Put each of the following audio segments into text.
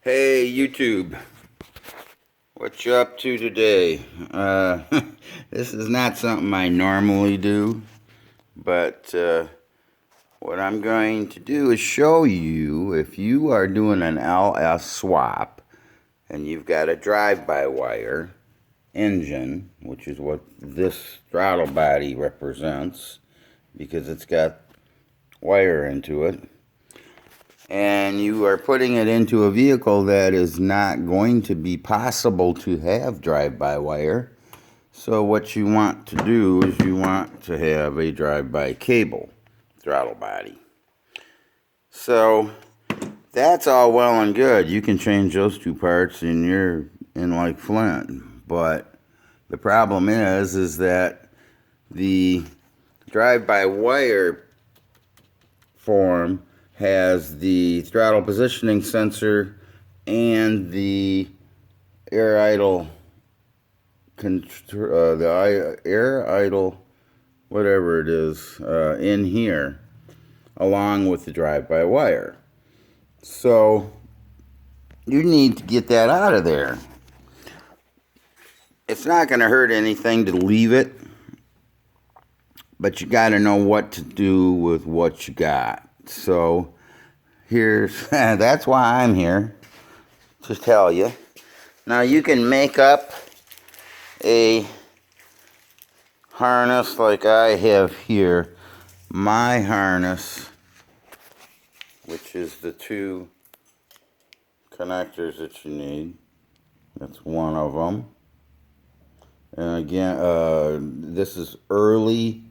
Hey YouTube, what you up to today? This is not something I normally do, but what I'm going to do is show you if you are doing an LS swap and you've got a drive-by-wire engine, which is what this throttle body represents because it's got wire into it, and you are putting it into a vehicle that is not going to be possible to have drive-by-wire. So what you want to do is you want to have a drive-by cable throttle body. So that's all well and good. You can change those two parts and you're in like Flint. But the problem is that the drive-by-wire form has the throttle positioning sensor and the air idle whatever it is in here, along with the drive-by-wire. So you need to get that out of there. It's not going to hurt anything to leave it, but you got to know what to do with what you got. So here's that's why I'm here to tell you. Now you can make up a harness like I have here. My harness, which is the two connectors that you need. That's one of them. And again, this is early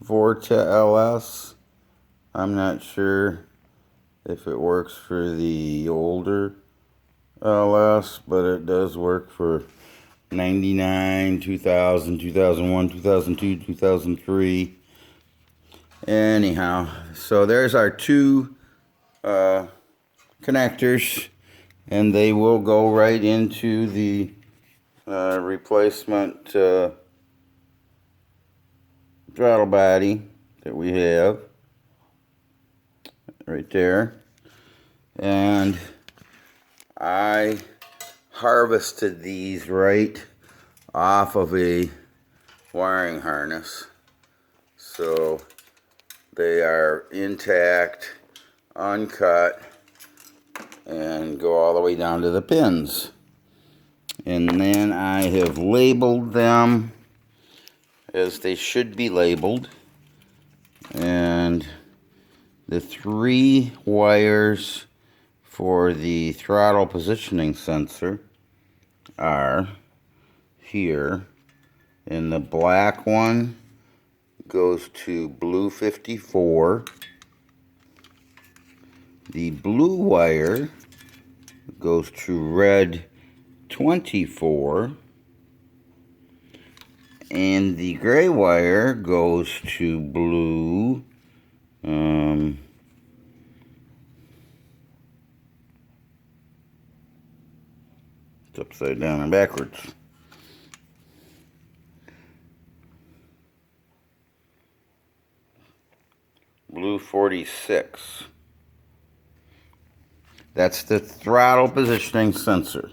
Vorta LS. I'm not sure if it works for the older LS, but it does work for 99, 2000, 2001, 2002, 2003. Anyhow, so there's our two connectors, and they will go right into the replacement throttle body that we have right there. And I harvested these right off of a wiring harness, so they are intact, uncut, and go all the way down to the pins. And then I have labeled them as they should be labeled, and the three wires for the throttle positioning sensor are here, and the black one goes to blue 54. The blue wire goes to red 24, and the gray wire goes to blue it's upside down and backwards. Blue 46. That's the throttle positioning sensor.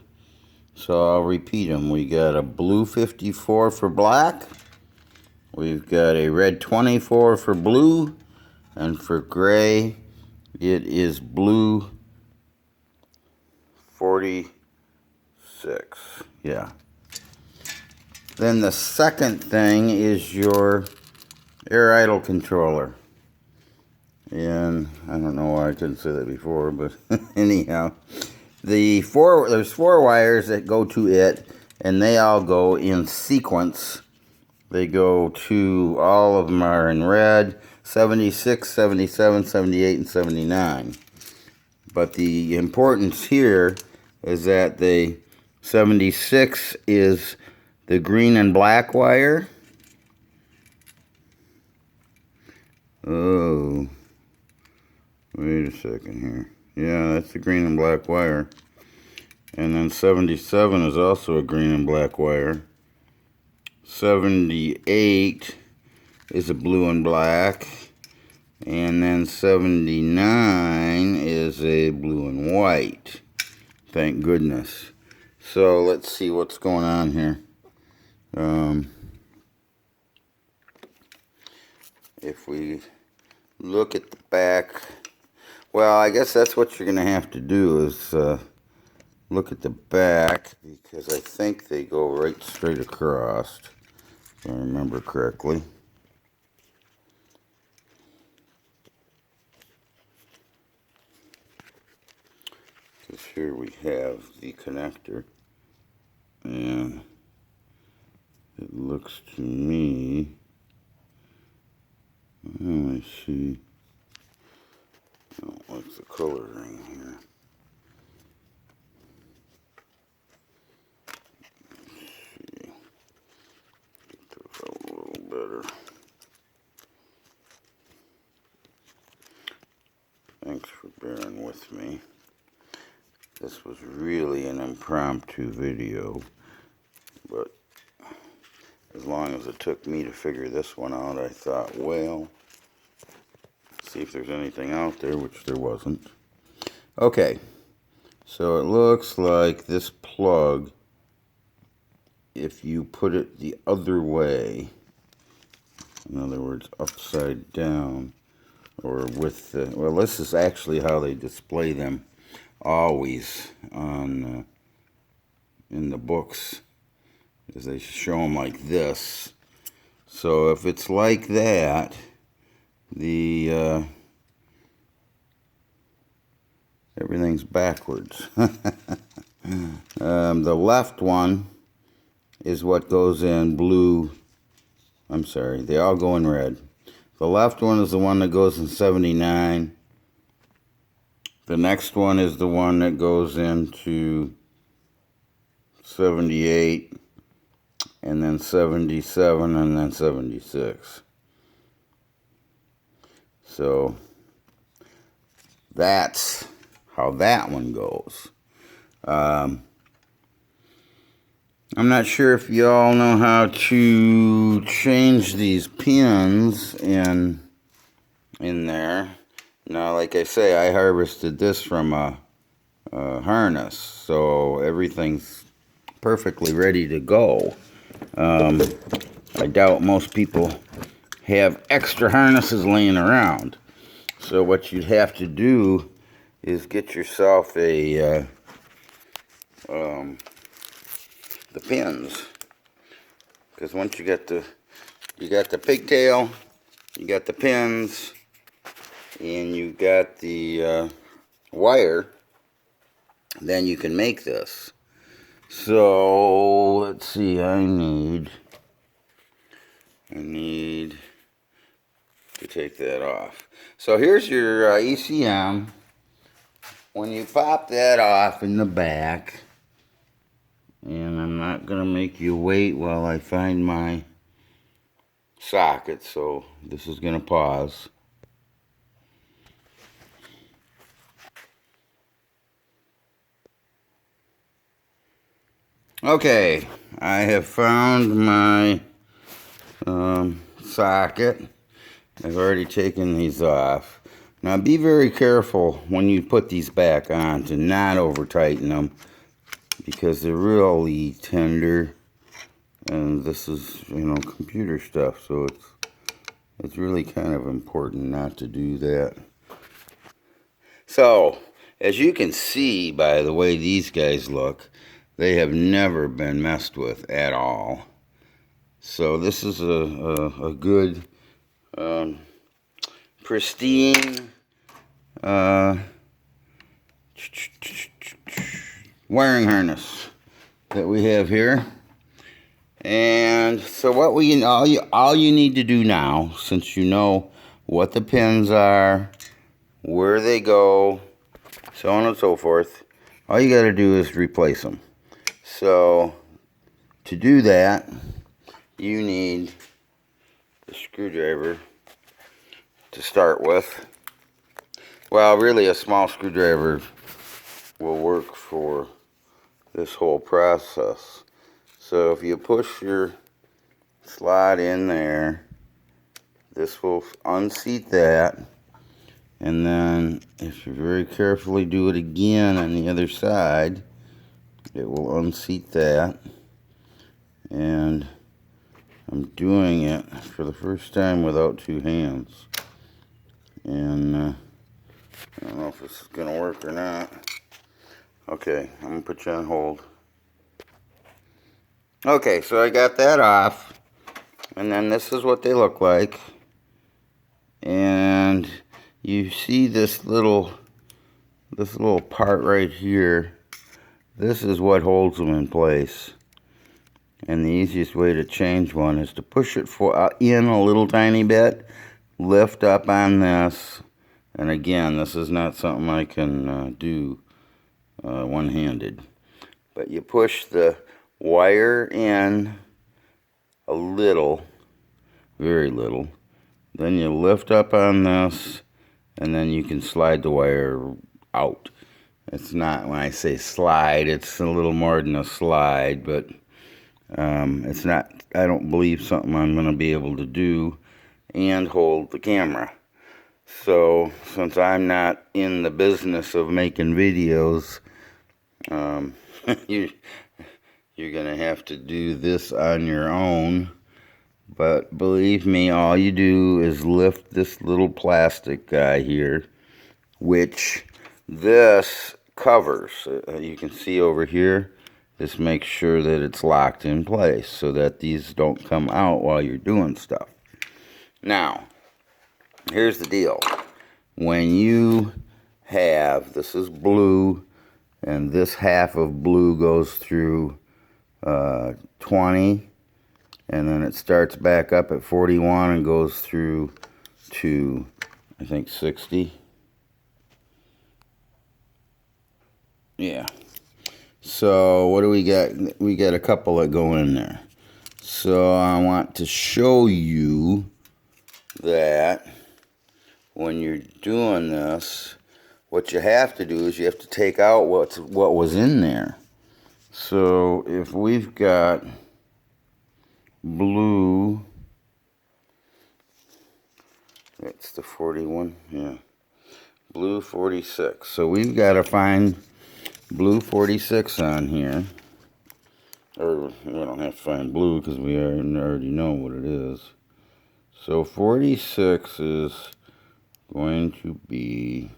So I'll repeat them. We got a blue 54 for black. We've got a red 24 for blue. And for gray, it is blue 46. Yeah. Then the second thing is your air idle controller. And I don't know why I couldn't say that before, but anyhow, there's four wires that go to it, and they all go in sequence. They go to, all of them are in red, 76, 77, 78, and 79. But the importance here is that the 76 is the green and black wire. Oh, wait a second here. Yeah, that's the green and black wire. And then 77 is also a green and black wire. 78 is a blue and black. And then 79 is a blue and white. Thank goodness. So let's see what's going on here. If we look at the back, well, I guess that's what you're going to have to do is look at the back, because I think they go right straight across, if I remember correctly. Because here we have the connector, and it looks to me, let me see, I don't like the coloring here. A little better. Thanks for bearing with me. This was really an impromptu video, but as long as it took me to figure this one out, I thought, well, see if there's anything out there, which there wasn't. Okay, so it looks like this plug, if you put it the other way, in other words, upside down, or with the, well, this is actually how they display them always on in the books, is they show them like this. So if it's like that, the everything's backwards. The left one is what goes in blue. I'm sorry, they all go in red. The left one is the one that goes in 79. The next one is the one that goes into 78, and then 77, and then 76. So that's how that one goes. I'm not sure if you all know how to change these pins in there. Now, like I say, I harvested this from a harness, so everything's perfectly ready to go. I doubt most people have extra harnesses laying around. So what you'd have to do is get yourself a the pins, because once you got the pigtail, you got the pins, and you got the wire, then you can make this. So let's see, I need to take that off. So here's your ECM. When you pop that off in the back, and I'm not going to make you wait while I find my socket, so this is going to pause. Okay, I have found my socket. I've already taken these off. Now be very careful when you put these back on to not over tighten them, because they're really tender, and this is, you know, computer stuff, so it's really kind of important not to do that. So as you can see by the way these guys look, they have never been messed with at all. So this is a good pristine wiring harness that we have here. And so what all you need to do now, since you know what the pins are, where they go, so on and so forth, all you got to do is replace them. So to do that, you need a screwdriver to start with. Well, really a small screwdriver will work for this whole process. So if you push your slot in there, this will unseat that, And then if you very carefully do it again on the other side, it will unseat that. And I'm doing it for the first time without two hands. And I don't know if this is going to work or not. Okay, I'm going to put you on hold. Okay, so I got that off. And then this is what they look like. And you see this little part right here. This is what holds them in place. And the easiest way to change one is to push it in a little tiny bit, lift up on this, and again, this is not something I can do one-handed. But you push the wire in a little, very little, then you lift up on this, and then you can slide the wire out. It's not, when I say slide, it's a little more than a slide, but it's not, I don't believe, something I'm going to be able to do and hold the camera. So, since I'm not in the business of making videos, you're going to have to do this on your own. But believe me, all you do is lift this little plastic guy here, which this covers. You can see over here. Just make sure that it's locked in place so that these don't come out while you're doing stuff. Now, here's the deal. When you have, this is blue, and this half of blue goes through 20, and then it starts back up at 41 and goes through to, I think, 60. Yeah. So what do we got? We got a couple that go in there. So I want to show you that when you're doing this, what you have to do is you have to take out what was in there. So if we've got blue, that's the 41, yeah, blue 46. So we've got to find blue 46 on here. Or we don't have to find blue because we already know what it is. So 46 is going to be,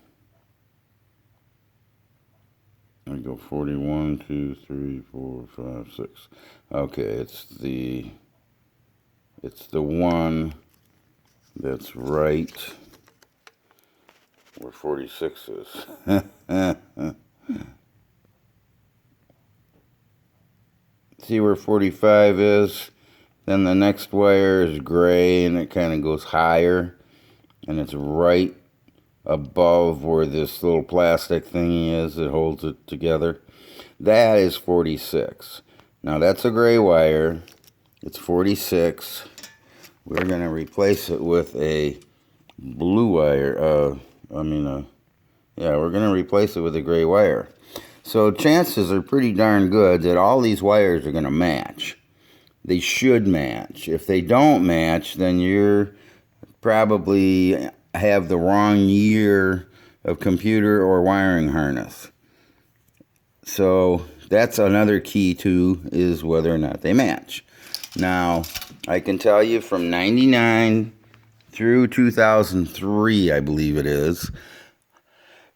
I go 41, 2, 3, 4, 5, 6. Okay, it's the one that's right where 46 is. See where 45 is? Then the next wire is gray and it kind of goes higher. And it's right above where this little plastic thingy is that holds it together. That is 46. Now that's a gray wire. It's 46. We're going to replace it with a blue wire. Yeah, we're going to replace it with a gray wire. So chances are pretty darn good that all these wires are going to match. They should match. If they don't match, then you're probably have the wrong year of computer or wiring harness. So that's another key too, is whether or not they match. Now, I can tell you from 99 through 2003, I believe it is,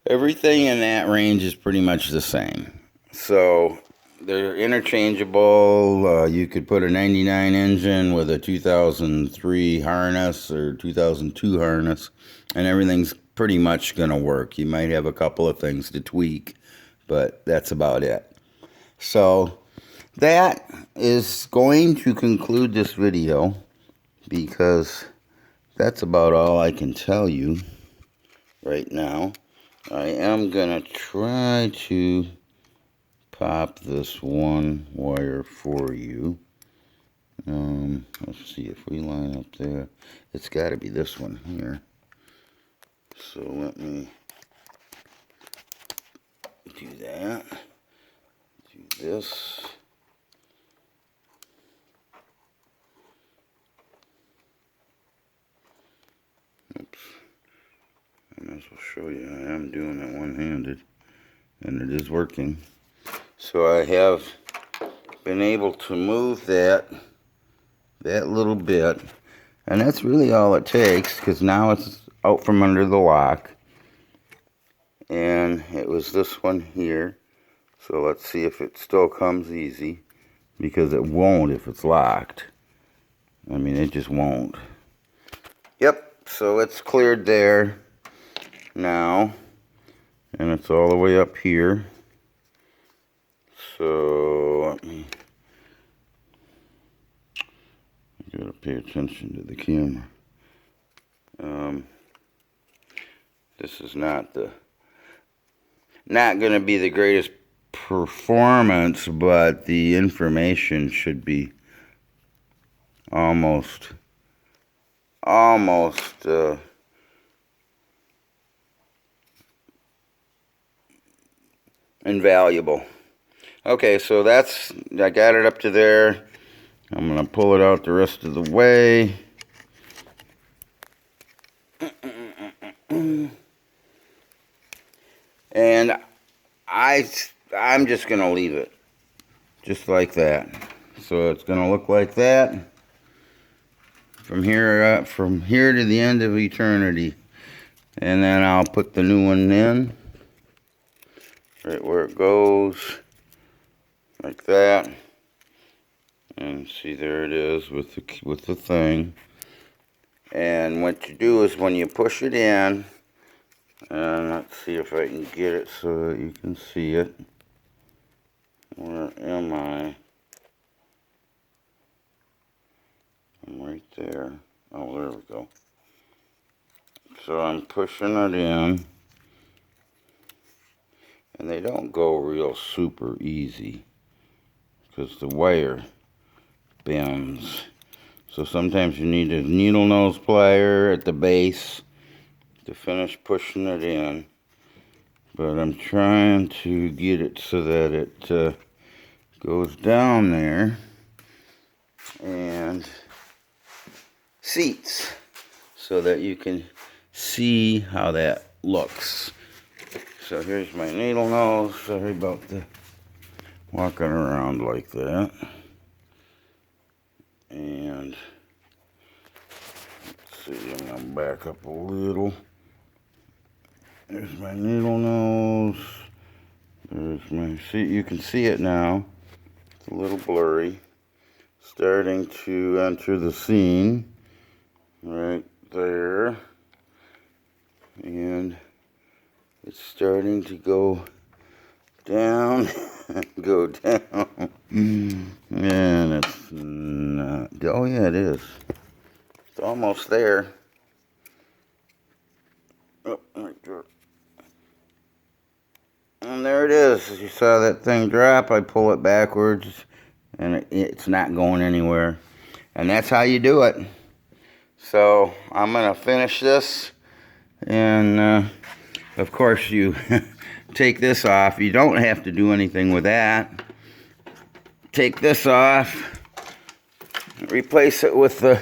everything in that range is pretty much the same. So they're interchangeable. You could put a 99 engine with a 2003 harness or 2002 harness, and everything's pretty much going to work. You might have a couple of things to tweak, but that's about it. So that is going to conclude this video, because that's about all I can tell you right now. I am going to try to pop this one wire for you. Let's see if we line up there. It's got to be this one here. So let me do that. Do this. Oops. I might as well show you. I am doing it one-handed, and it is working. So I have been able to move that little bit, and that's really all it takes, because now it's out from under the lock. And it was this one here. So let's see if it still comes easy, because it won't if it's locked. I mean, it just won't. Yep, so it's cleared there now, and it's all the way up here. So let me, I gotta pay attention to the camera. This is not gonna be the greatest performance, but the information should be almost invaluable. Okay, so I got it up to there. I'm gonna pull it out the rest of the way. And I'm just gonna leave it just like that. So it's gonna look like that from here to the end of eternity. And then I'll put the new one in right where it goes, like that. And see, there it is with the thing. And what you do is when you push it in, and let's see if I can get it so that you can see it. Where am I? I'm right there. Oh, there we go. So I'm pushing it in, and they don't go real super easy because the wire bends. So sometimes you need a needle nose plier at the base to finish pushing it in. But I'm trying to get it so that it goes down there and seats so that you can see how that looks. So here's my needle nose. Sorry about the walking around like that. And let's see, I'm gonna back up a little. There's my needle nose. There's my seat. You can see it now. It's a little blurry. Starting to enter the scene right there. And it's starting to go down, go down. And it's not. Oh, yeah, it is. It's almost there. Oh, right there. And there it is. You saw that thing drop. I pull it backwards, and it's not going anywhere. And that's how you do it. So I'm going to finish this. And, of course, you take this off. You don't have to do anything with that. Take this off. Replace it with the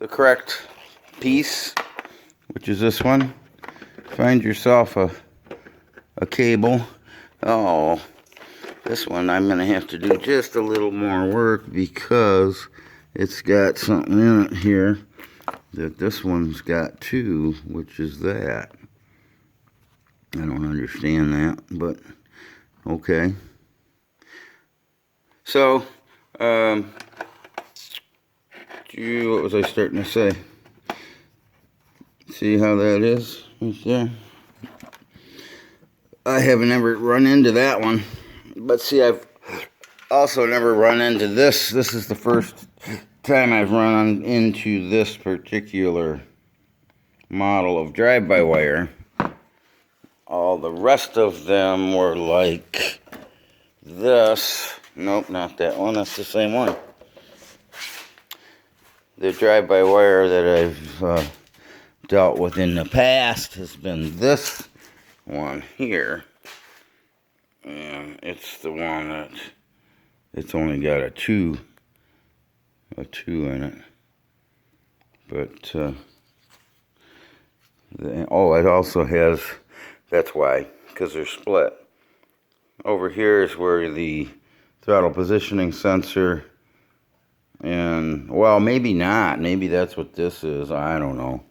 correct piece, which is this one. Find yourself a cable. Oh, this one I'm going to have to do just a little more work because it's got something in it here that this one's got too, which is that. I don't understand that, but okay. So, what was I starting to say? See how that is right there? I have never run into that one, but see, I've also never run into this. This is the first time I've run into this particular model of drive-by-wire. All the rest of them were like this. Nope, not that one. That's the same one. The drive-by-wire that I've dealt with in the past has been this one here. And it's the one that it's only got a two in it. But Oh, it also has, that's why, because they're split. Over here is where the throttle positioning sensor, and, well, maybe not. Maybe that's what this is. I don't know.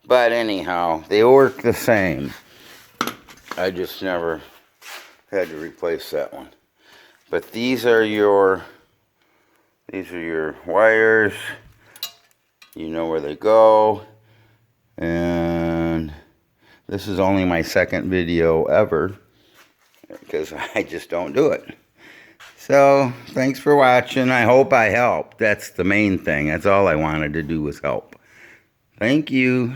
But anyhow, they work the same. I just never had to replace that one. But these are your wires. You know where they go. And this is only my second video ever, because I just don't do it. So, thanks for watching. I hope I helped. That's the main thing. That's all I wanted to do was help. Thank you.